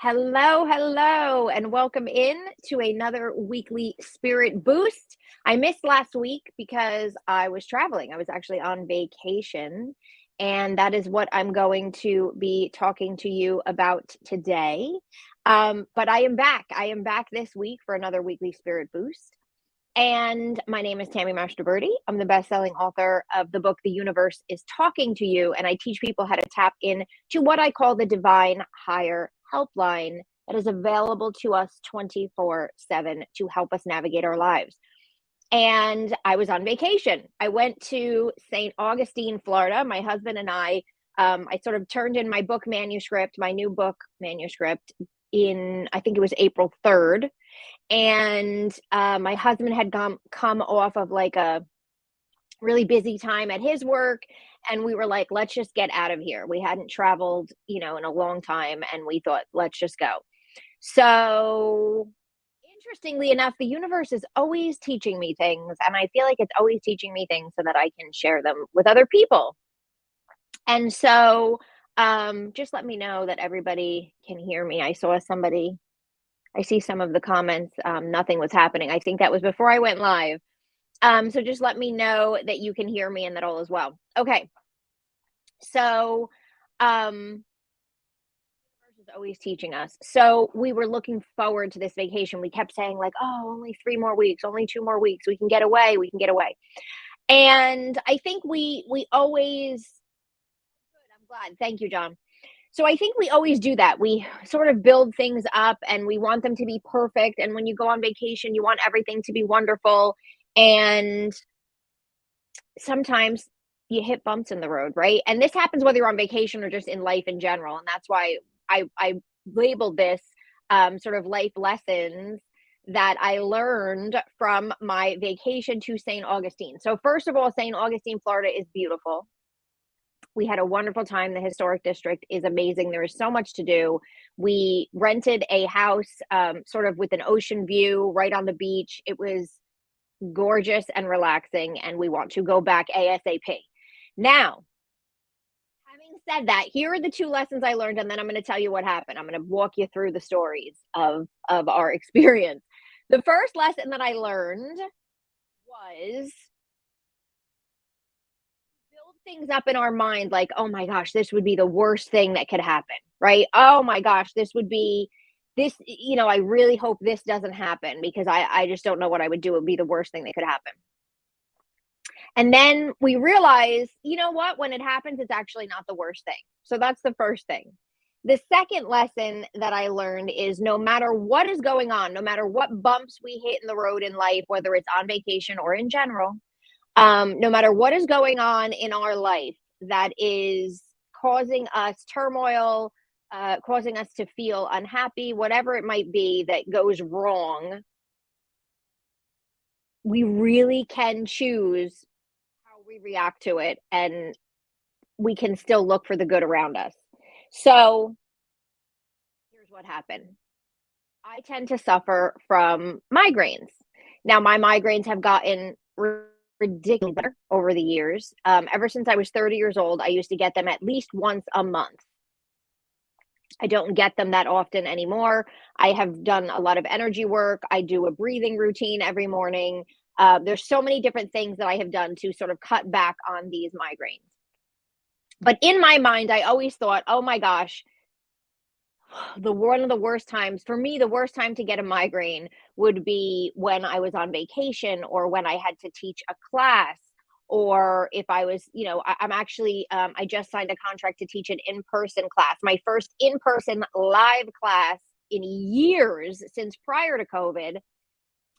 Hello, and welcome in to another weekly spirit boost. I missed last week because I was traveling. I was actually on vacation, and that is what I'm going to be talking to you about today. But I am back. I am back this week for another weekly spirit boost. And my name is Tammy Mashtaberti. I'm the best-selling author of the book The Universe is Talking to You, and I teach people how to tap in to what I call the divine higher helpline that is available to us 24/7 to help us navigate our lives. And I was on vacation. I went to St. Augustine, Florida. My husband and I sort of turned in my book manuscript, my new book manuscript in, I think it was April 3rd. And my husband had come off of like a really busy time at his work, and we were like, let's just get out of here. We hadn't traveled, in a long time, and we thought, let's just go. So interestingly enough, the universe is always teaching me things, and I feel like it's always teaching me things so that I can share them with other people. And so just let me know that everybody can hear me. I see some of the comments, nothing was happening. I think that was before I went live. So just let me know that you can hear me and that all is well. Okay. So, universe is always teaching us. So we were looking forward to this vacation. We kept saying like, oh, only 3 more weeks, only 2 more weeks. We can get away. We can get away. And I think we always, good. I'm glad. Thank you, John. So I think we always do that. We sort of build things up and we want them to be perfect. And when you go on vacation, you want everything to be wonderful. And sometimes you hit bumps in the road, right? And this happens whether you're on vacation or just in life in general. And that's why I labeled this sort of life lessons that I learned from my vacation to St. Augustine. So first of all, St. Augustine, Florida is beautiful. We had a wonderful time. The historic district is amazing. There is so much to do. We rented a house sort of with an ocean view right on the beach. It was gorgeous and relaxing, and we want to go back ASAP. Now, having said that, here are the two lessons I learned, and then I'm going to tell you what happened. I'm going to walk you through the stories of our experience. The first lesson that I learned was build things up in our mind like, oh my gosh, this would be the worst thing that could happen, right? Oh my gosh, this would be this, I really hope this doesn't happen because I just don't know what I would do. It would be the worst thing that could happen. And then we realize, you know what, when it happens, it's actually not the worst thing. So that's the first thing. The second lesson that I learned is no matter what is going on, no matter what bumps we hit in the road in life, whether it's on vacation or in general, no matter what is going on in our life that is causing us turmoil, causing us to feel unhappy, whatever it might be that goes wrong, we really can choose how we react to it, and we can still look for the good around us. So here's what happened. I tend to suffer from migraines. Now, my migraines have gotten ridiculously better over the years. Ever since I was 30 years old, I used to get them at least once a month. I don't get them that often anymore. I have done a lot of energy work. I do a breathing routine every morning. There's so many different things that I have done to sort of cut back on these migraines. But in my mind, I always thought, oh my gosh, one of the worst times for me, the worst time to get a migraine would be when I was on vacation or when I had to teach a class, or if I was, I'm actually, I just signed a contract to teach an in-person class, my first in-person live class in years since prior to COVID.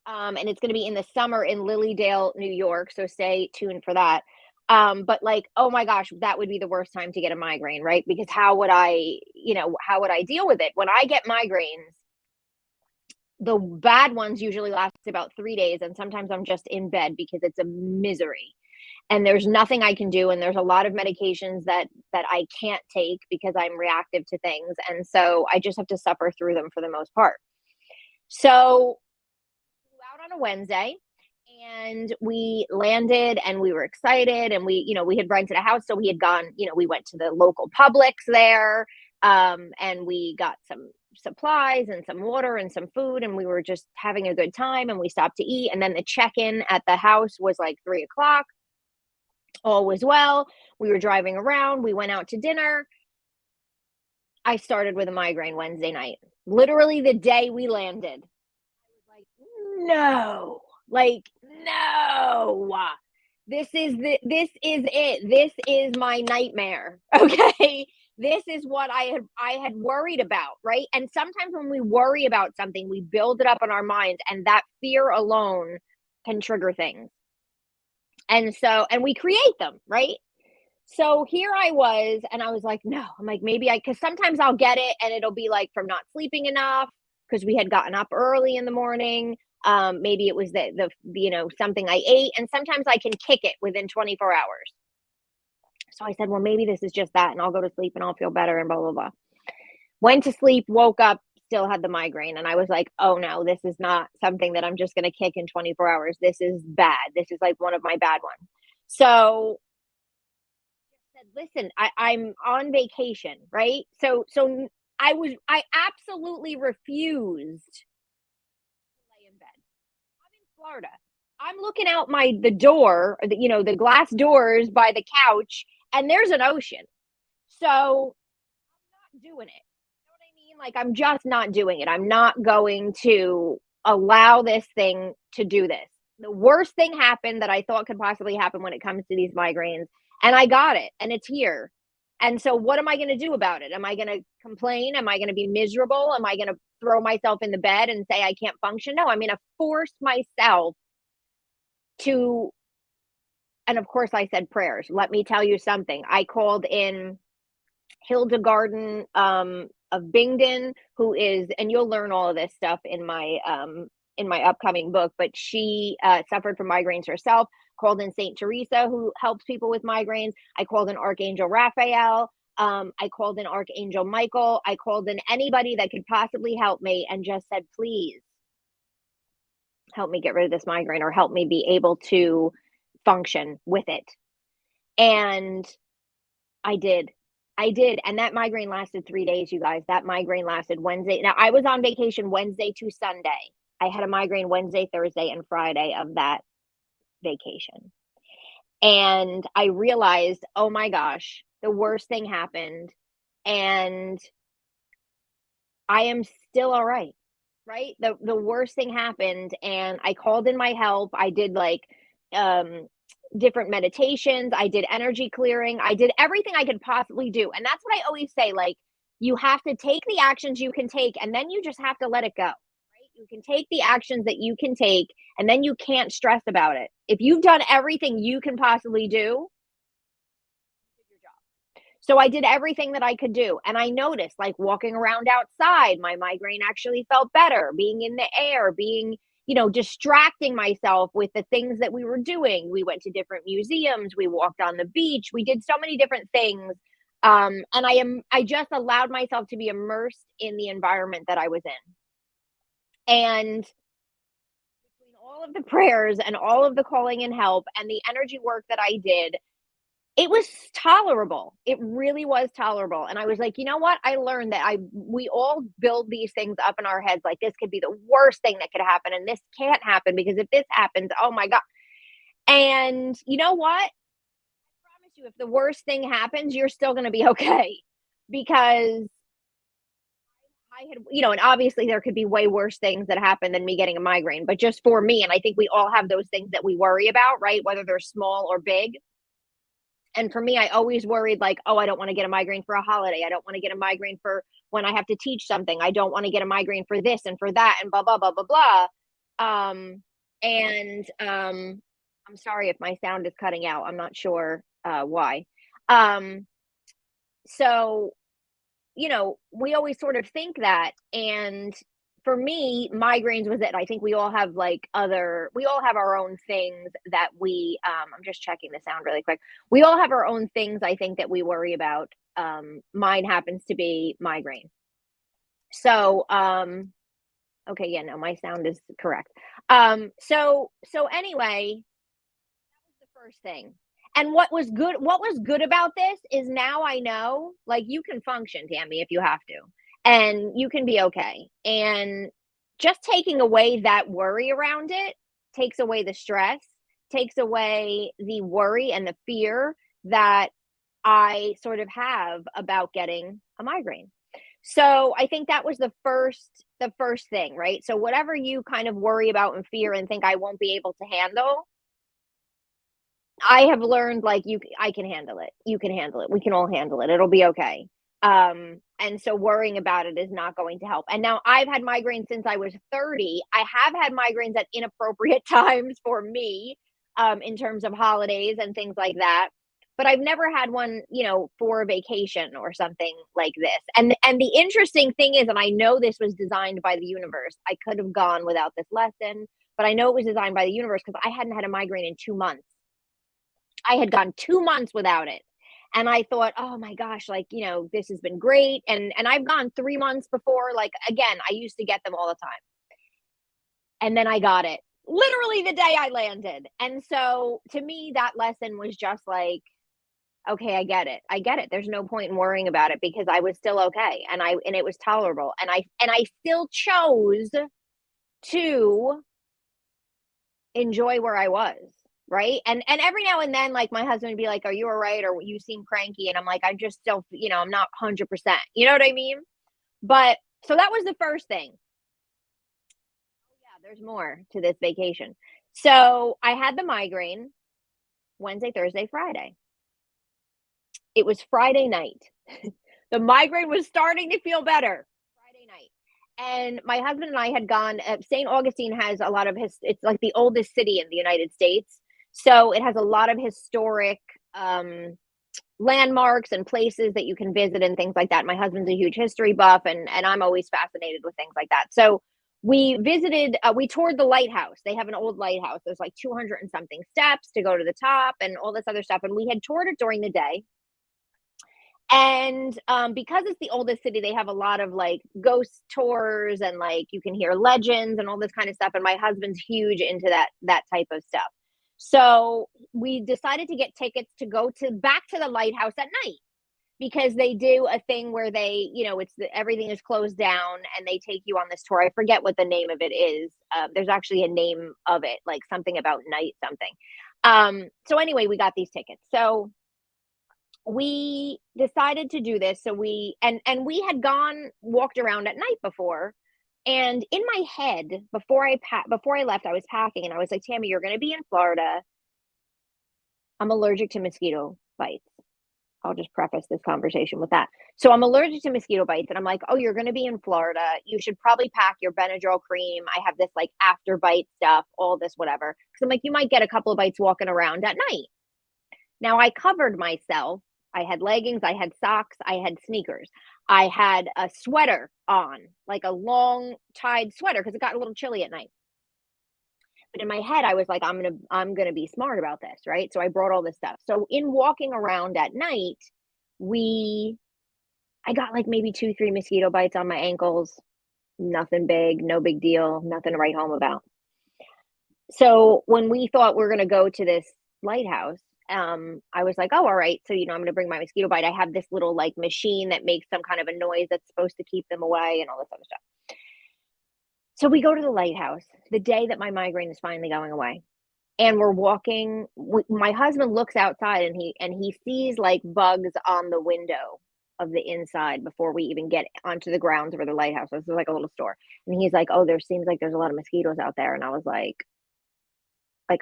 And it's going to be in the summer in Lilydale, New York. So stay tuned for that. But like, oh my gosh, that would be the worst time to get a migraine, right? Because how would I deal with it? When I get migraines, the bad ones usually last about 3 days. And sometimes I'm just in bed because it's a misery and there's nothing I can do. And there's a lot of medications that I can't take because I'm reactive to things. And so I just have to suffer through them for the most part. So out on a Wednesday, and we landed and we were excited, and we had rented a house. So we had gone, we went to the local Publix there, and we got some supplies and some water and some food, and we were just having a good time, and we stopped to eat, and then the check-in at the house was like 3 o'clock. All was well. We were driving around, we went out to dinner. I started with a migraine Wednesday night, literally the day we landed. I was like, "No, like, no. This is it. This is my nightmare." Okay? This is what I had worried about, right? And sometimes when we worry about something, we build it up in our minds, and that fear alone can trigger things. And we create them, right? So here I was, and I was like, no, I'm like, maybe because sometimes I'll get it and it'll be like from not sleeping enough because we had gotten up early in the morning. Maybe it was something I ate, and sometimes I can kick it within 24 hours. So I said, well, maybe this is just that, and I'll go to sleep and I'll feel better and blah, blah, blah. Went to sleep, woke up, still had the migraine. And I was like, oh no, this is not something that I'm just going to kick in 24 hours. This is bad. This is like one of my bad ones. So said, listen, I'm on vacation, right? So I absolutely refused to lay in bed. I'm in Florida. I'm looking out the door, the glass doors by the couch, and there's an ocean. So I'm not doing it. You know what I mean? Like, I'm just not doing it. I'm not going to allow this thing to do this. The worst thing happened that I thought could possibly happen when it comes to these migraines, and I got it, and it's here. And so what am I going to do about it? Am I going to complain? Am I going to be miserable? Am I going to throw myself in the bed and say I can't function? No, I'm going to force myself to, and of course I said prayers. Let me tell you something. I called in Hildegarden of Bingden, who is, and you'll learn all of this stuff in my upcoming book, but she suffered from migraines herself. Called in Saint Teresa, who helps people with migraines. I called in Archangel Raphael. I called in Archangel Michael. I called in anybody that could possibly help me, and just said, please help me get rid of this migraine, or help me be able to function with it. And I did. I did. And that migraine lasted 3 days, you guys. That migraine lasted Wednesday. Now, I was on vacation Wednesday to Sunday. I had a migraine Wednesday, Thursday, and Friday of that vacation. And I realized, oh my gosh, the worst thing happened. And I am still all right. Right? The worst thing happened, and I called in my help. I did like different meditations. I did energy clearing. I did everything I could possibly do. And that's what I always say, like, you have to take the actions you can take, and then you just have to let it go. Right? You can take the actions that you can take, and then you can't stress about it. If you've done everything you can possibly do, you did your job. So I did everything that I could do. And I noticed, like, walking around outside, my migraine actually felt better. Being in the air, distracting myself with the things that we were doing. We went to different museums. We walked on the beach. We did so many different things. And I just allowed myself to be immersed in the environment that I was in. And between all of the prayers and all of the calling in help and the energy work that I did, it was tolerable. It really was tolerable. And I was like, you know what? I learned that we all build these things up in our heads, like this could be the worst thing that could happen, and this can't happen because if this happens, oh my God. And you know what? I promise you, if the worst thing happens, you're still going to be okay. Because I had, and obviously there could be way worse things that happen than me getting a migraine, but just for me, and I think we all have those things that we worry about, right? Whether they're small or big. And for me, I always worried, like, oh, I don't want to get a migraine for a holiday. I don't want to get a migraine for when I have to teach something. I don't want to get a migraine for this and for that and blah, blah, blah, blah, blah. I'm sorry if my sound is cutting out. I'm not sure why. So, we always sort of think that. And for me, migraines was it. I think we all have we all have our own things that I'm just checking the sound really quick. We all have our own things, I think, that we worry about. Mine happens to be migraine. So, okay, yeah, no, my sound is correct. So anyway, that was the first thing. And what was good about this is now I know, like, you can function, Tammy, if you have to. and you can be okay. And just taking away that worry around it takes away the stress, takes away the worry and the fear that I sort of have about getting a migraine. So I think that was the first thing, right? So whatever you kind of worry about and fear and think I won't be able to handle, I have learned like I can handle it. You can handle it. We can all handle it. It'll be okay. And so worrying about it is not going to help. And now I've had migraines since I was 30. I have had migraines at inappropriate times for me, in terms of holidays and things like that. But I've never had one, for a vacation or something like this. And the interesting thing is, and I know this was designed by the universe. I could have gone without this lesson, but I know it was designed by the universe because I hadn't had a migraine in 2 months. I had gone 2 months without it. And I thought, "Oh my gosh, like, this has been great." And I've gone 3 months before, like, again, I used to get them all the time. And then I got it literally the day I landed. And so to me, that lesson was just like, "Okay, I get it. I get it. There's no point in worrying about it because I was still okay and it was tolerable." And I still chose to enjoy where I was, right? And every now and then, like, my husband would be like, "Are you all right?" Or "You seem cranky." And I'm like, "I just still, I'm not 100%." You know what I mean? But so that was the first thing. Yeah, there's more to this vacation. So I had the migraine Wednesday, Thursday, Friday. It was Friday night. The migraine was starting to feel better Friday night. And my husband and I had gone. St. Augustine has a lot of it's like the oldest city in the United States. So it has a lot of historic landmarks and places that you can visit and things like that. My husband's a huge history buff, and I'm always fascinated with things like that. So we visited, we toured the lighthouse. They have an old lighthouse. There's like 200 and something steps to go to the top and all this other stuff. And we had toured it during the day. And because it's the oldest city, they have a lot of like ghost tours and like you can hear legends and all this kind of stuff. And my husband's huge into that type of stuff. So we decided to get tickets to go to back to the lighthouse at night because they do a thing where they, everything is closed down and they take you on this tour. I forget what the name of it is. There's actually a name of it, like something about night something. So anyway, we got these tickets. So we decided to do this. So we had gone walked around at night before. And in my head, before I left, I was packing and I was like, "Tammy, you're going to be in Florida. I'm allergic to mosquito bites." I'll just preface this conversation with that. So I'm allergic to mosquito bites and I'm like, "Oh, you're going to be in Florida. You should probably pack your Benadryl cream. I have this like after bite stuff, all this whatever." Cuz I'm like, "You might get a couple of bites walking around at night." Now I covered myself. I had leggings, I had socks, I had sneakers. I had a sweater on, like a long tied sweater because it got a little chilly at night. But in my head, I was like, I'm gonna be smart about this, right? So I brought all this stuff. So in walking around at night, we I got like maybe 2, 3 mosquito bites on my ankles. Nothing big, no big deal, nothing to write home about. So when we thought we are gonna go to this lighthouse, I was like, "Oh, all right. So, I'm gonna bring my mosquito bite." I have this little like machine that makes some kind of a noise that's supposed to keep them away and all this other stuff. So we go to the lighthouse the day that my migraine is finally going away. And we're walking. My husband looks outside and he sees like bugs on the window of the inside before we even get onto the grounds where the lighthouse is. There's like a little store. And he's like, "Oh, there seems like there's a lot of mosquitoes out there." And I was like,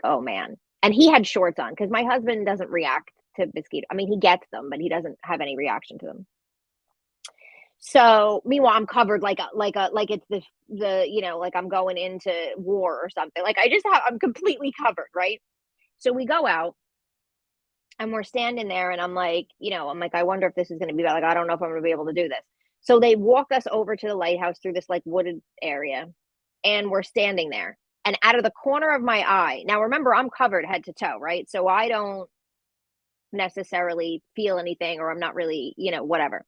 "Oh man." And he had shorts on because my husband doesn't react to mosquito. I mean, he gets them, but he doesn't have any reaction to them. So meanwhile, I'm covered like it's like I'm going into war or something. Like I'm completely covered, right? So we go out and we're standing there and I'm like, "I wonder if this is gonna be bad. Like, I don't know if I'm gonna be able to do this." So they walk us over to the lighthouse through this like wooded area and we're standing there. And out of the corner of my eye, now remember, I'm covered head to toe, right? So I don't necessarily feel anything, or I'm not really, whatever.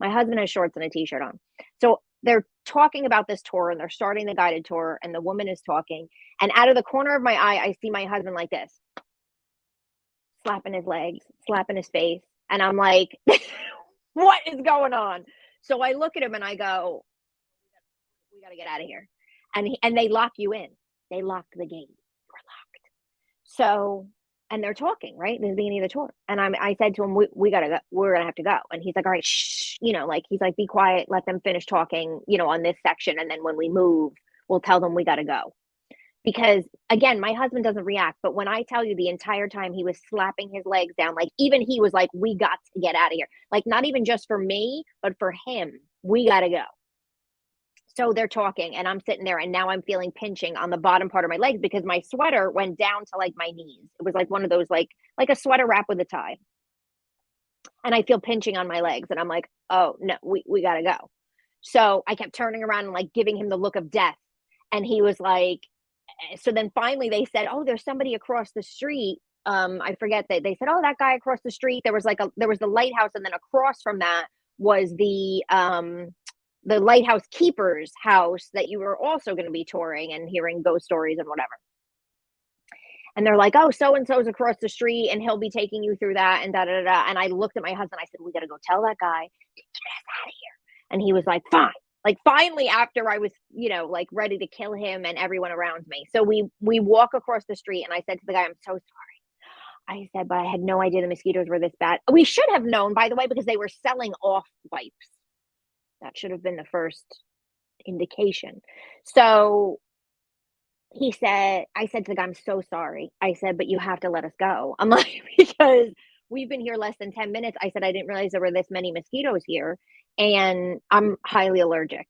My husband has shorts and a t-shirt on. So they're talking about this tour and they're starting the guided tour, and the woman is talking. And out of the corner of my eye, I see my husband like this, slapping his legs, slapping his face. And I'm like, "What is going on?" So I look at him and I go, we got to get out of here. And they lock you in. They locked the gate. We're locked. So, and they're talking, right? This is the beginning of the tour. And I said to him, we got to go. We're going to have to go. And he's like, all right, shh, like, he's like, be quiet. Let them finish talking, on this section. And then when we move, we'll tell them we got to go. Because again, my husband doesn't react. But when I tell you the entire time he was slapping his legs down, like even he was like, we got to get out of here. Like not even just for me, but for him, we got to go. So they're talking and I'm sitting there and now I'm feeling pinching on the bottom part of my legs because my sweater went down to like my knees. It was like one of those, like a sweater wrap with a tie. And I feel pinching on my legs and I'm like, oh no, we got to go. So I kept turning around and like giving him the look of death. And he was like, so then finally they said, oh, there's somebody across the street. I forget that they said, oh, that guy across the street. There was the lighthouse. And then across from that was the lighthouse keeper's house that you were also going to be touring and hearing ghost stories and whatever. And they're like, oh, so-and-so's across the street and he'll be taking you through that and da-da-da-da. And I looked at my husband. I said, we got to go tell that guy to get us out of here. And he was like, fine. Like finally, after I was, like ready to kill him and everyone around me. So we walk across the street and I said to the guy, I'm so sorry. I said, but I had no idea the mosquitoes were this bad. We should have known, by the way, because they were selling off wipes. That should have been the first indication. So I said to the guy, I'm so sorry. I said, but you have to let us go. I'm like, because we've been here less than 10 minutes. I said, I didn't realize there were this many mosquitoes here and I'm highly allergic.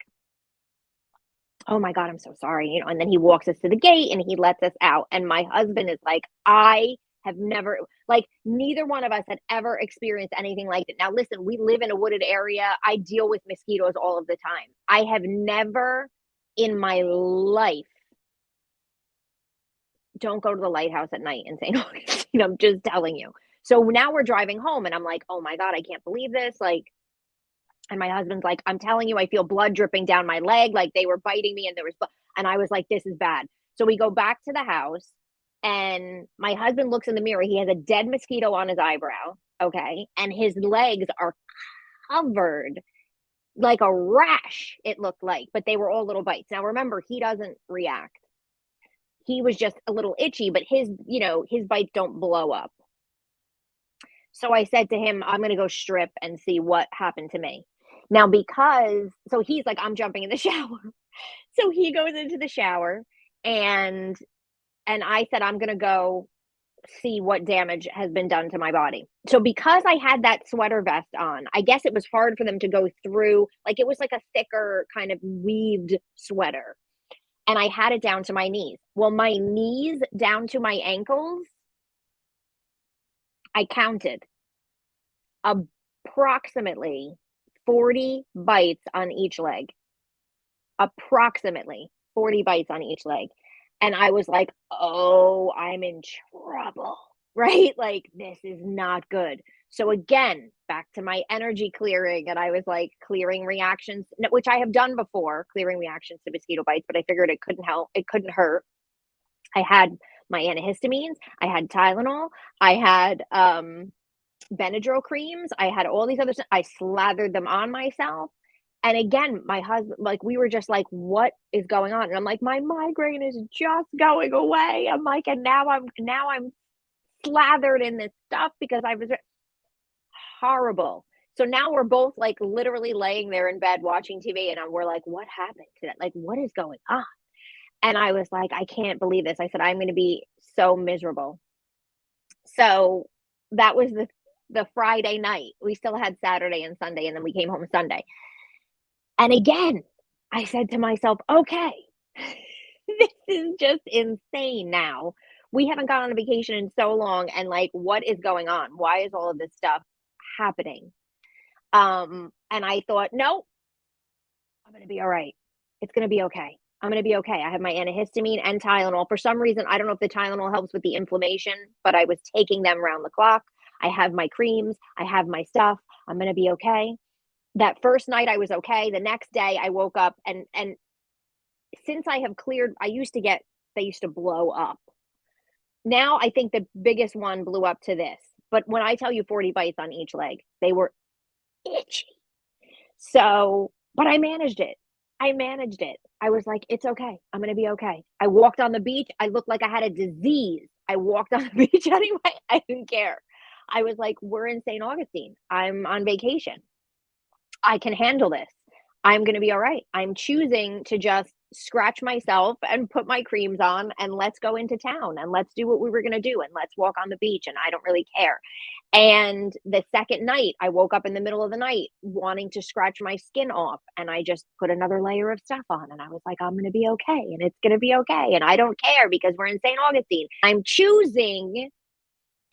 Oh my God, I'm so sorry. And then he walks us to the gate and he lets us out. And my husband is like, I have never, like, neither one of us had ever experienced anything like it. Now, listen, we live in a wooded area. I deal with mosquitoes all of the time. I have never in my life, don't go to the lighthouse at night in St. Augustine. I'm just telling you. So now we're driving home and I'm like, oh my God, I can't believe this. Like, and my husband's like, I'm telling you, I feel blood dripping down my leg. Like they were biting me and and I was like, this is bad. So we go back to the house and my husband looks in the mirror. He has a dead mosquito on his eyebrow. Okay. And his legs are covered like a rash, it looked like, but they were all little bites. Now remember, he doesn't react. He was just a little itchy, but his bites don't blow up. So I said to him, I'm going to go strip and see what happened to me. Now, so he's like, I'm jumping in the shower. So he goes into the shower and I said, I'm going to go see what damage has been done to my body. So because I had that sweater vest on, I guess it was hard for them to go through. Like it was like a thicker kind of weaved sweater. And I had it down to my knees. Well, my knees down to my ankles, I counted approximately 40 bites on each leg. Approximately 40 bites on each leg. And I was like, oh, I'm in trouble, right? Like, this is not good. So again, back to my energy clearing. And I was like clearing reactions, which I have done before, clearing reactions to mosquito bites, but I figured it couldn't help. It couldn't hurt. I had my antihistamines. I had Tylenol. I had Benadryl creams. I had all these other stuff. I slathered them on myself. And again, my husband, like, we were just like, what is going on? And I'm like, my migraine is just going away. I'm like, and now I'm slathered in this stuff because I was horrible. So now we're both like literally laying there in bed watching TV and we're like, what happened to that? Like, what is going on? And I was like, I can't believe this. I said, I'm going to be so miserable. So that was the Friday night. We still had Saturday and Sunday, and then we came home Sunday. And again, I said to myself, okay, this is just insane now. We haven't gone on a vacation in so long. And like, what is going on? Why is all of this stuff happening? And I thought, no, I'm going to be all right. It's going to be okay. I'm going to be okay. I have my antihistamine and Tylenol. For some reason, I don't know if the Tylenol helps with the inflammation, but I was taking them round the clock. I have my creams. I have my stuff. I'm going to be okay. That first night I was okay. The next day I woke up and since I have cleared, they used to blow up. Now I think the biggest one blew up to this. But when I tell you 40 bites on each leg, they were itchy. So, but I managed it. I managed it. I was like, "It's okay. I'm gonna be okay." I walked on the beach. I looked like I had a disease. I walked on the beach anyway. I didn't care. I was like, "We're in St. Augustine. I'm on vacation. I can handle this. I'm gonna be all right. I'm choosing to just scratch myself and put my creams on and let's go into town and let's do what we were gonna do and let's walk on the beach and I don't really care." And the second night, I woke up in the middle of the night wanting to scratch my skin off, and I just put another layer of stuff on, and I was like, "I'm gonna be okay, and it's gonna be okay, and I don't care because we're in St. Augustine." I'm choosing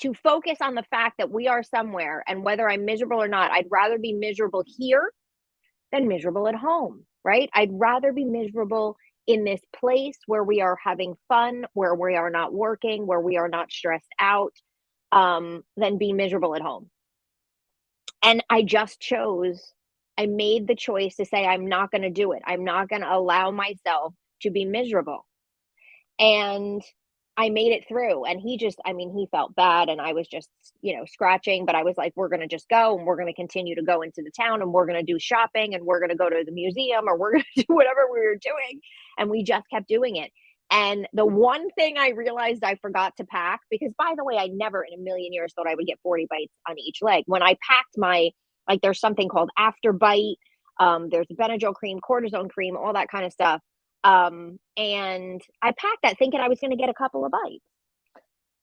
to focus on the fact that we are somewhere, and whether I'm miserable or not, I'd rather be miserable here than miserable at home, right? I'd rather be miserable in this place where we are having fun, where we are not working, where we are not stressed out, than be miserable at home. And I just chose, I made the choice to say, I'm not going to do it. I'm not going to allow myself to be miserable. And I made it through. And he just, I mean, he felt bad. And I was just, scratching, but I was like, we're going to just go and we're going to continue to go into the town and we're going to do shopping and we're going to go to the museum or we're going to do whatever we were doing. And we just kept doing it. And the one thing I realized I forgot to pack, because by the way, I never in a million years thought I would get 40 bites on each leg. When I packed my, like, there's something called after bite, there's Benadryl cream, cortisone cream, all that kind of stuff. And I packed that thinking I was going to get a couple of bites.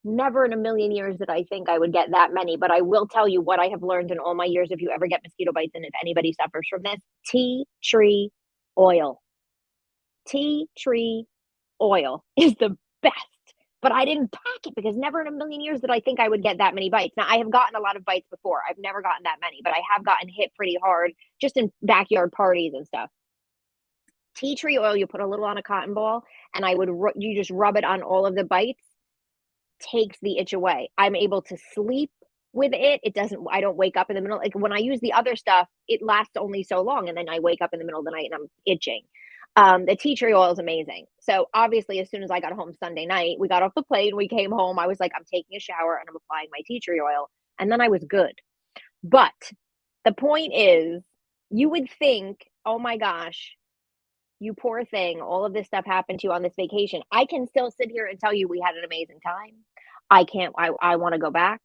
Never in a million years did I think I would get that many, but I will tell you what I have learned in all my years. If you ever get mosquito bites, and if anybody suffers from this, tea tree oil. Tea tree oil is the best. But I didn't pack it because never in a million years did I think I would get that many bites. Now, I have gotten a lot of bites before. I've never gotten that many, but I have gotten hit pretty hard just in backyard parties and stuff. Tea tree oil, you put a little on a cotton ball, and you just rub it on all of the bites, takes the itch away. I'm able to sleep with it. It doesn't, I don't wake up in the middle. Like when I use the other stuff, it lasts only so long. And then I wake up in the middle of the night and I'm itching. The tea tree oil is amazing. So obviously, as soon as I got home Sunday night, we got off the plane, we came home. I was like, I'm taking a shower and I'm applying my tea tree oil. And then I was good. But the point is, you would think, oh my gosh, you poor thing, all of this stuff happened to you on this vacation. I can still sit here and tell you we had an amazing time. I want to go back.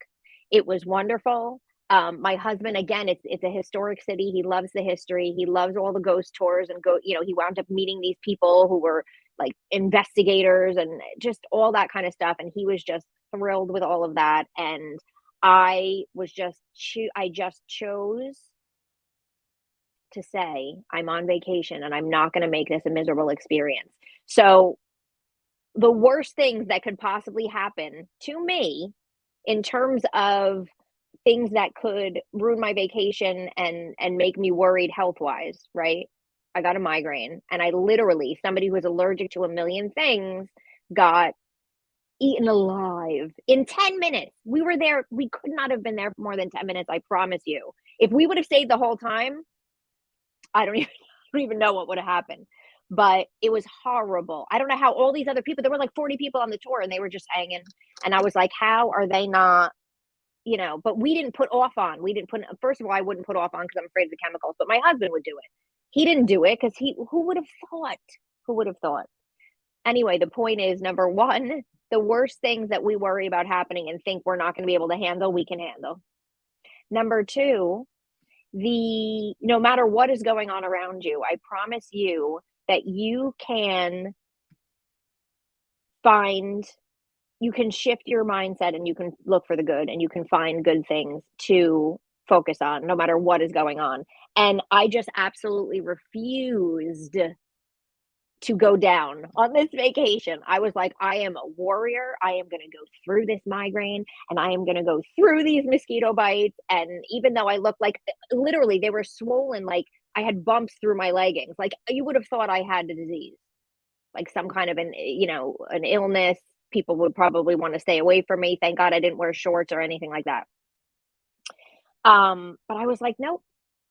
It was wonderful. My husband, again, it's a historic city. He loves the history. He loves all the ghost tours and he wound up meeting these people who were like investigators and just all that kind of stuff. And he was just thrilled with all of that. And I just chose to say, I'm on vacation and I'm not going to make this a miserable experience. So, the worst things that could possibly happen to me in terms of things that could ruin my vacation and make me worried health-wise, right? I got a migraine and I literally, somebody who was allergic to a million things, got eaten alive in 10 minutes. We were there, we could not have been there for more than 10 minutes, I promise you. If we would have stayed the whole time, I don't even I don't even know what would have happened, but it was horrible. I don't know how all these other people, there were like 40 people on the tour and they were just hanging, and I was like, "How are they not," but we didn't put off on. We didn't put First of all, I wouldn't put off on because I'm afraid of the chemicals, but my husband would do it. He didn't do it because who would have thought? Who would have thought? Anyway, the point is, number 1, the worst things that we worry about happening and think we're not gonna be able to handle, we can handle. Number 2, no matter what is going on around you, I promise you that find you can shift your mindset and you can look for the good and you can find good things to focus on no matter what is going on. And I just absolutely refused to go down on this vacation. I was like, I am a warrior. I am going to go through this migraine and I am going to go through these mosquito bites. And even though I looked like, literally, they were swollen, like I had bumps through my leggings. Like you would have thought I had the disease, like some kind of an illness. People would probably want to stay away from me. Thank God I didn't wear shorts or anything like that. But I was like, nope,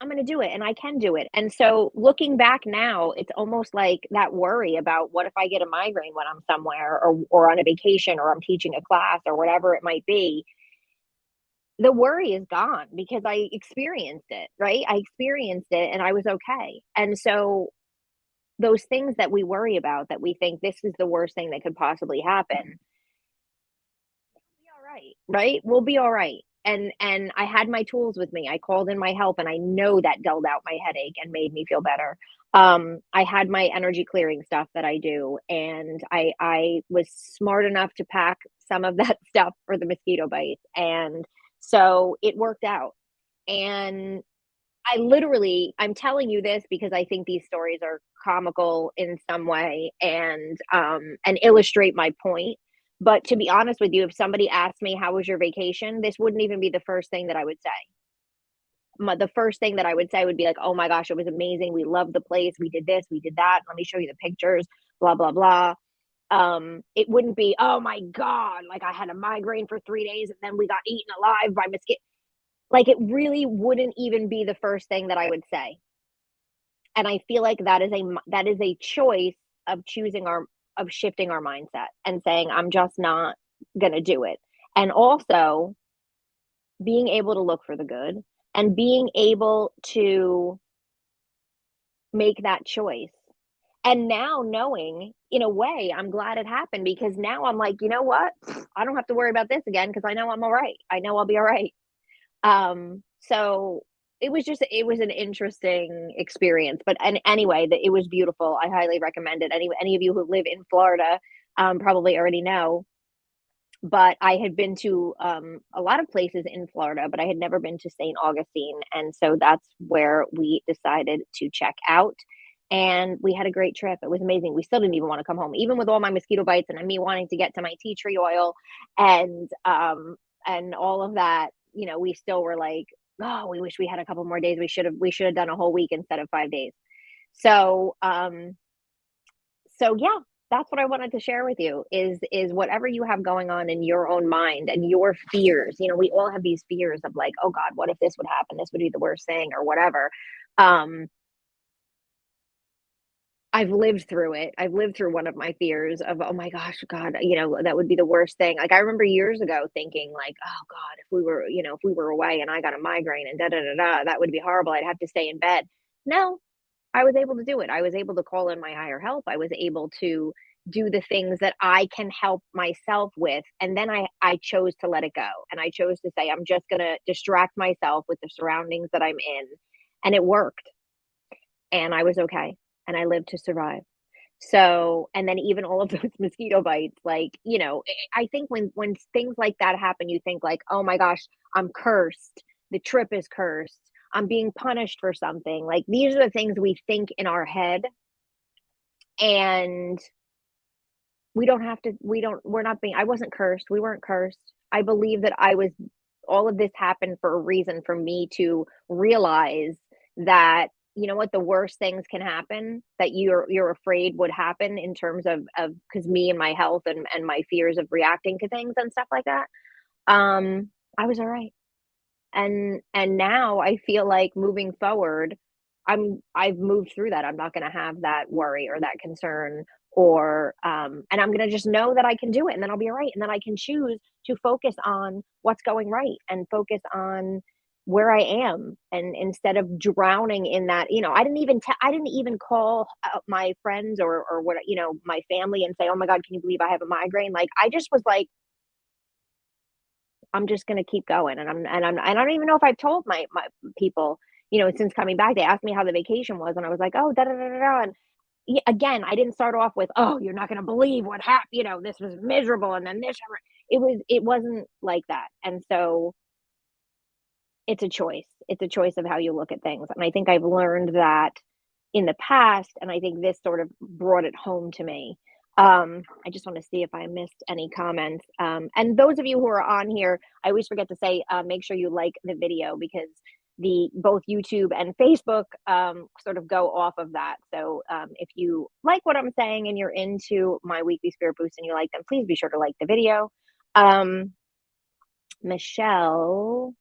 I'm going to do it and I can do it. And so looking back now, it's almost like that worry about what if I get a migraine when I'm somewhere or on a vacation or I'm teaching a class or whatever it might be. the worry is gone because I experienced it, right? I experienced it and I was okay. And so those things that we worry about that we think this is the worst thing that could possibly happen, be all right, right? We'll be all right. And I had my tools with me. I called in my help and I know that dulled out my headache and made me feel better. I had my energy clearing stuff that I do, and I was smart enough to pack some of that stuff for the mosquito bites, and so it worked out. And I'm telling you this because I think these stories are comical in some way and illustrate my point. But to be honest with you, if somebody asked me, "How was your vacation?" This wouldn't even be the first thing that I would say. The first thing that I would say would be like, "Oh my gosh, it was amazing. We loved the place. We did this, we did that. Let me show you the pictures, blah, blah, blah." It wouldn't be, "Oh my God, like I had a migraine for 3 days and then we got eaten alive by mosquito." Like, it really wouldn't even be the first thing that I would say. And I feel like that is a choice of choosing our of shifting our mindset and saying, "I'm just not gonna do it." And also being able to look for the good and being able to make that choice. And now knowing, in a way, I'm glad it happened because now I'm like, "You know what? I don't have to worry about this again because I know I'm alright. I know I'll be alright." So it was an interesting experience, but anyway, it was beautiful. I highly recommend it. Any of you who live in Florida, probably already know, but I had been to a lot of places in Florida, but I had never been to St. Augustine, and so that's where we decided to check out. And we had a great trip. It was amazing. We still didn't even want to come home, even with all my mosquito bites and me wanting to get to my tea tree oil and all of that. You know, we still were like, "Oh, we wish we had a couple more days. We should have done a whole week instead of 5 days." So yeah, that's what I wanted to share with you is whatever you have going on in your own mind and your fears. You know, we all have these fears of like, "Oh God, what if this would happen? This would be the worst thing," or whatever. Um, I've lived through it. I've lived through one of my fears of, "Oh my gosh, God, that would be the worst thing." Like I remember years ago thinking like, "Oh God, if we were away and I got a migraine and da da da da, that would be horrible. I'd have to stay in bed." No, I was able to do it. I was able to call in my higher help. I was able to do the things that I can help myself with. And then I chose to let it go. And I chose to say, I'm just going to distract myself with the surroundings that I'm in. And it worked. And I was okay. And I lived to survive. So, and then even all of those mosquito bites, like, I think when things like that happen, you think like, "Oh my gosh, I'm cursed. The trip is cursed. I'm being punished for something." Like these are the things we think in our head, and we're not being I wasn't cursed. We weren't cursed. I believe that I was all of this happened for a reason for me to realize that, you know what, the worst things can happen that you're afraid would happen in terms of because me and my health and my fears of reacting to things and stuff like that. I was all right. And now I feel like moving forward, I've moved through that. I'm not gonna have that worry or that concern or and I'm gonna just know that I can do it and then I'll be all right. And then I can choose to focus on what's going right and focus on where I am. And instead of drowning in that, I didn't even call my friends or what, my family and say, "Oh my God, can you believe I have a migraine?" Like I just was like, I'm just gonna keep going, and I don't even know if I've told my people, since coming back. They asked me how the vacation was, and I was like, "Oh, da da da da da." And again, I didn't start off with, "Oh, you're not gonna believe what happened. This was miserable, and then this." It wasn't like that, and so it's a choice. It's a choice of how you look at things, and I think I've learned that in the past, and I think this sort of brought it home to me. I just want to see if I missed any comments. And those of you who are on here, I always forget to say, make sure you like the video because the both YouTube and Facebook sort of go off of that. So if you like what I'm saying and you're into my weekly spirit boost and you like them, please be sure to like the video. Um, Michelle,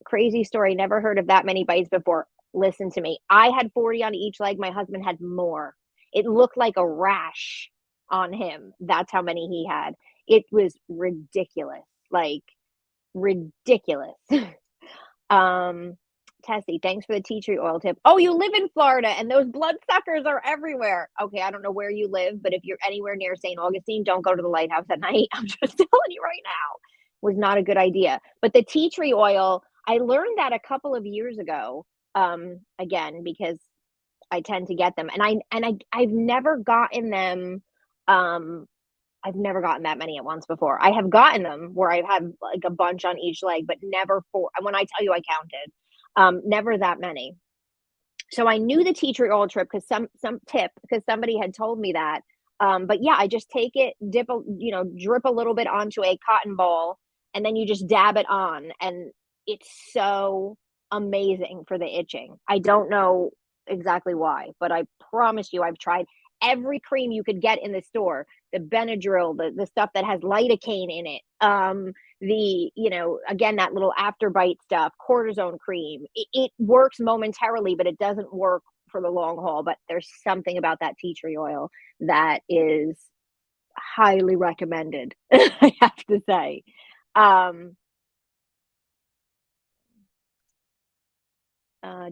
crazy story. Never heard of that many bites before. Listen to me. I had 40 on each leg. My husband had more. It looked like a rash on him. That's how many he had. It was ridiculous. Like, Ridiculous. Um, Tessie, thanks for the tea tree oil tip. Oh, you live in Florida and those bloodsuckers are everywhere. Okay, I don't know where you live, but if you're anywhere near St. Augustine, don't go to the lighthouse at night. I'm just telling you right now. Was not a good idea. But the tea tree oil, I learned that a couple of years ago. Again, because I tend to get them. I've never gotten them. I've never gotten that many at once before. I have gotten them where I've had like a bunch on each leg, but never for when I tell you I counted, never that many. So I knew the tea tree oil trip because some tip because somebody had told me that. But yeah, I just take it, drip a little bit onto a cotton ball, and then you just dab it on, and it's so amazing for the itching. I don't know exactly why, but I promise you, I've tried every cream you could get in the store, the Benadryl, the stuff that has lidocaine in it, again, that little afterbite stuff, cortisone cream. It works momentarily, but it doesn't work for the long haul. But there's something about that tea tree oil that is highly recommended, I have to say. Um,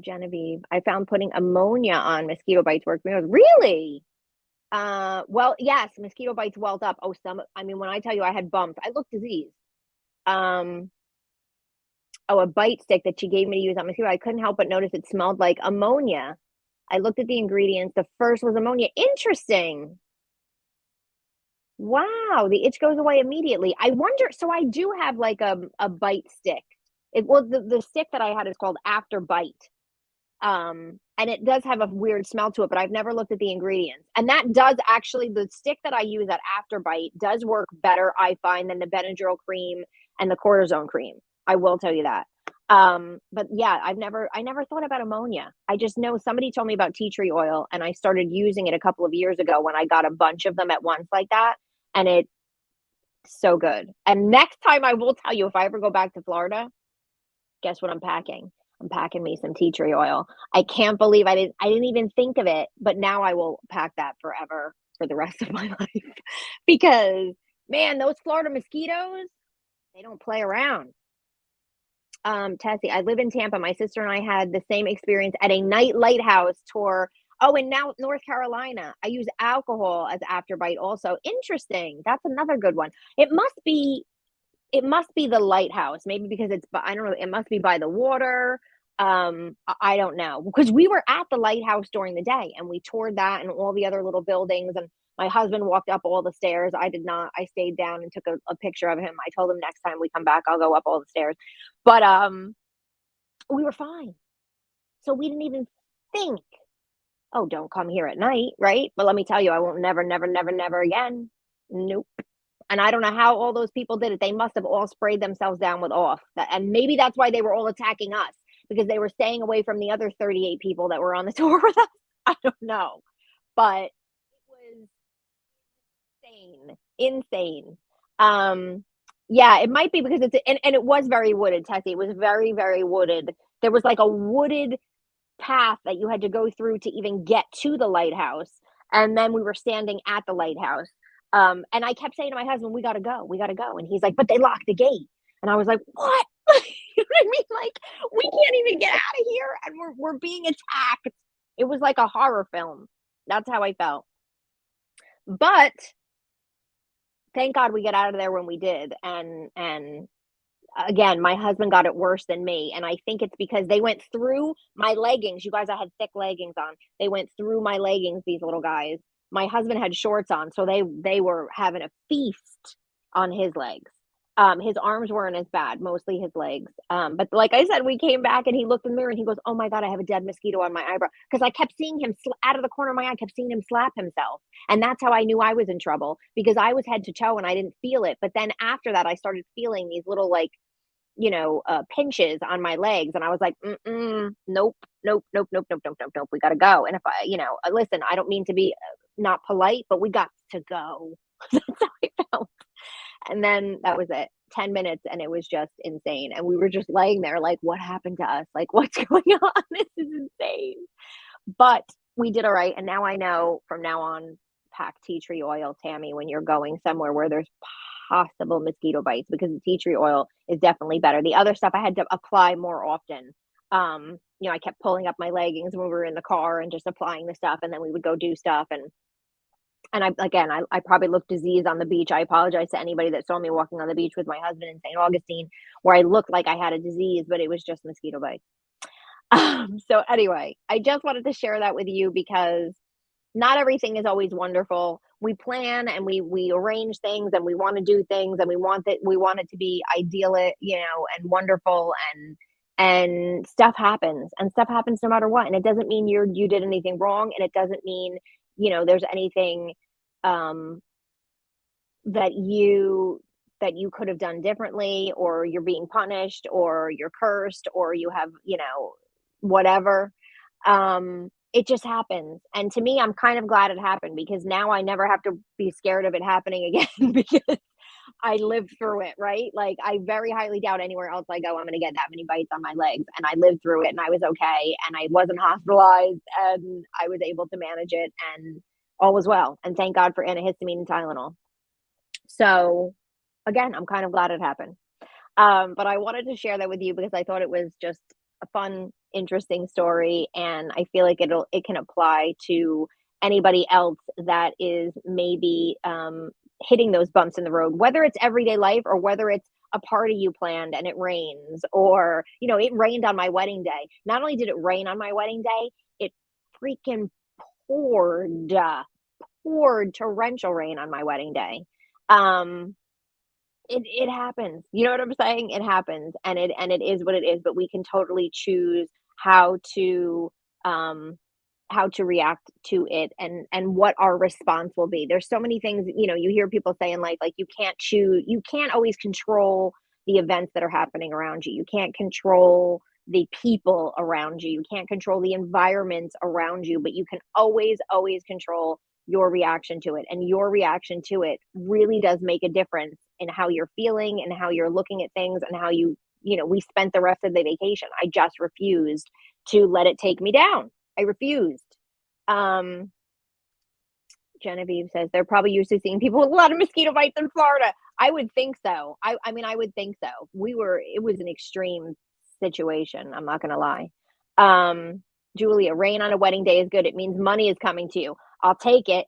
Genevieve, I found putting ammonia on mosquito bites works. Really? Well, yes, mosquito bites welled up. Oh, I mean, when I tell you I had bumps, I look diseased. Um, oh, a bite stick that she gave me to use on mosquito. I couldn't help but notice it smelled like ammonia. I looked at the ingredients. The first was ammonia. Interesting. Wow, the itch goes away immediately. I wonder, so I do have like a bite stick. The stick that I had is called After Bite. And it does have a weird smell to it, but I've never looked at the ingredients. And that does actually, the stick that I use at Afterbite does work better, I find, than the Benadryl cream and the cortisone cream. I will tell you that. But yeah, I never thought about ammonia. I just know somebody told me about tea tree oil, and I started using it a couple of years ago when I got a bunch of them at once like that, and it's so good. And next time I will tell you if I ever go back to Florida, guess what I'm packing? I'm packing me some tea tree oil. I can't believe I didn't even think of it, but now I will pack that forever for the rest of my life because man, those Florida mosquitoes, they don't play around. Tessie, I live in Tampa. My sister and I had the same experience at a night lighthouse tour. Oh, and now North Carolina. I use alcohol as afterbite also. Interesting. That's another good one. It must be the lighthouse, maybe because I don't know, it must be by the water. I don't know because we were at the lighthouse during the day and we toured that and all the other little buildings. And my husband walked up all the stairs. I did not. I stayed down and took a picture of him. I told him next time we come back, I'll go up all the stairs. But we were fine. So we didn't even think, oh, don't come here at night, right? But let me tell you, I won't never, never, never, never again. Nope. And I don't know how all those people did it. They must have all sprayed themselves down with off. And maybe that's why they were all attacking us because they were staying away from the other 38 people that were on the tour with us. I don't know. But it was insane. Insane. Yeah, it might be because and it was very wooded, Tessie. It was very, very wooded. There was like a wooded path that you had to go through to even get to the lighthouse. And then we were standing at the lighthouse. And I kept saying to my husband, we gotta go, we gotta go. And he's like, but they locked the gate. And I was like, what? You know what I mean? Like, we can't even get out of here and we're being attacked. It was like a horror film. That's how I felt. But thank God we got out of there when we did. And again, my husband got it worse than me. And I think it's because they went through my leggings. You guys, I had thick leggings on. They went through my leggings, these little guys. My husband had shorts on, so they were having a feast on his legs. His arms weren't as bad, mostly his legs. But like I said, we came back and he looked in the mirror and he goes, "Oh my God, I have a dead mosquito on my eyebrow." Because I kept seeing him out of the corner of my eye, I kept seeing him slap himself, and that's how I knew I was in trouble because I was head to toe and I didn't feel it. But then after that, I started feeling these little like pinches on my legs. And I was like, nope, nope, nope, nope, nope, nope, nope, nope. We got to go. And if listen, I don't mean to be not polite, but we got to go. That's how I felt. And then that was it. 10 minutes and it was just insane. And we were just laying there like, what happened to us? Like, what's going on? This is insane. But we did all right. And now I know from now on, pack tea tree oil, Tammy, when you're going somewhere where there's possible mosquito bites because the tea tree oil is definitely better. The other stuff I had to apply more often. I kept pulling up my leggings when we were in the car and just applying the stuff, and then we would go do stuff. And I probably looked diseased on the beach. I apologize to anybody that saw me walking on the beach with my husband in St. Augustine, where I looked like I had a disease, but it was just mosquito bites. So anyway, I just wanted to share that with you because not everything is always wonderful. We plan and we arrange things and we want to do things and we want it to be ideal, and wonderful, and stuff happens no matter what. And it doesn't mean you did anything wrong, and it doesn't mean, there's anything um that you could have done differently, or you're being punished, or you're cursed, or you have, whatever. It just happens. And to me, I'm kind of glad it happened because now I never have to be scared of it happening again because I lived through it, right? Like, I very highly doubt anywhere else I go, I'm going to get that many bites on my legs. And I lived through it and I was okay. And I wasn't hospitalized and I was able to manage it and all was well. And thank God for antihistamine and Tylenol. So again, I'm kind of glad it happened. But I wanted to share that with you because I thought it was just a fun, interesting story, and I feel like it can apply to anybody else that is maybe hitting those bumps in the road, whether it's everyday life or whether it's a party you planned and it rains, or it rained on my wedding day. Not only did it rain on my wedding day, it freaking poured, poured torrential rain on my wedding day. Um, it happens. You know what I'm saying? It happens, and it is what it is, but we can totally choose how to, how to react to it, and what our response will be. There's so many things, you hear people say in life, like, you can't always control the events that are happening around you. You can't control the people around you. You can't control the environments around you, but you can always control your reaction to it. And your reaction to it really does make a difference in how you're feeling and how you're looking at things and how we spent the rest of the vacation. I just refused to let it take me down. I refused. Um, Genevieve says they're probably used to seeing people with a lot of mosquito bites in Florida. I would think so. I mean, I would think so. It was an extreme situation. I'm not going to lie. Julia, rain on a wedding day is good. It means money is coming to you. I'll take it.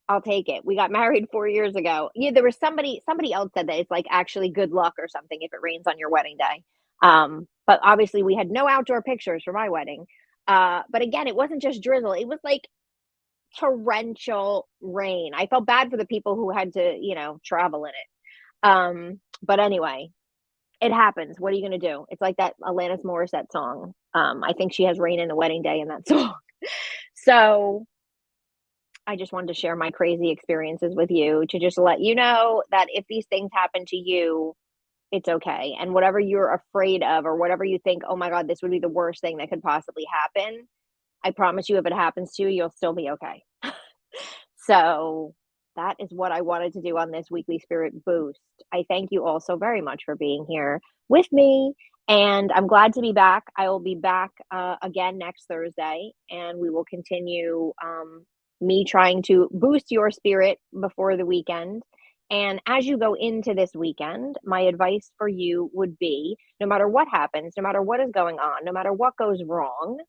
I'll take it. We got married 4 years ago. Yeah, there was somebody else said that it's like actually good luck or something if it rains on your wedding day. But obviously we had no outdoor pictures for my wedding. But again, it wasn't just drizzle. It was like torrential rain. I felt bad for the people who had to, travel in it. But anyway, it happens. What are you going to do? It's like that Alanis Morissette song. I think she has rain in the wedding day in that song. So I just wanted to share my crazy experiences with you to just let you know that if these things happen to you, it's okay. And whatever you're afraid of or whatever you think, oh my God, this would be the worst thing that could possibly happen, I promise you, if it happens to you, you'll still be okay. So that is what I wanted to do on this weekly spirit boost. I thank you all so very much for being here with me. And I'm glad to be back. I will be back again next Thursday, and we will continue me trying to boost your spirit before the weekend. And as you go into this weekend, my advice for you would be, no matter what happens, no matter what is going on, no matter what goes wrong,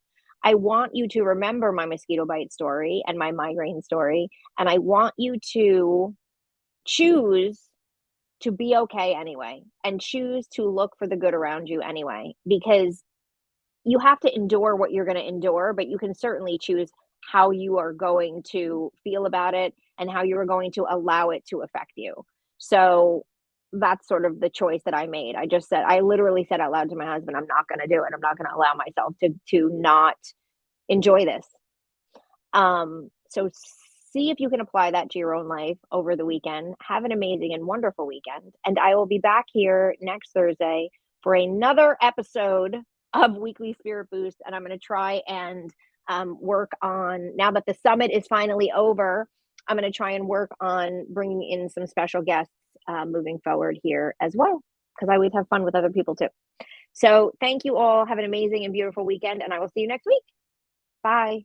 I want you to remember my mosquito bite story and my migraine story. And I want you to choose to be okay anyway, and choose to look for the good around you anyway, because you have to endure what you're going to endure, but you can certainly choose how you are going to feel about it and how you are going to allow it to affect you. So that's sort of the choice that I made. I literally said out loud to my husband, I'm not going to do it. I'm not going to allow myself to not enjoy this. So see if you can apply that to your own life over the weekend. Have an amazing and wonderful weekend. And I will be back here next Thursday for another episode of Weekly Spirit Boost. And I'm going to try and work on, now that the summit is finally over, I'm going to try and work on bringing in some special guests moving forward here as well, because I always have fun with other people too. So thank you all. Have an amazing and beautiful weekend, and I will see you next week. Bye.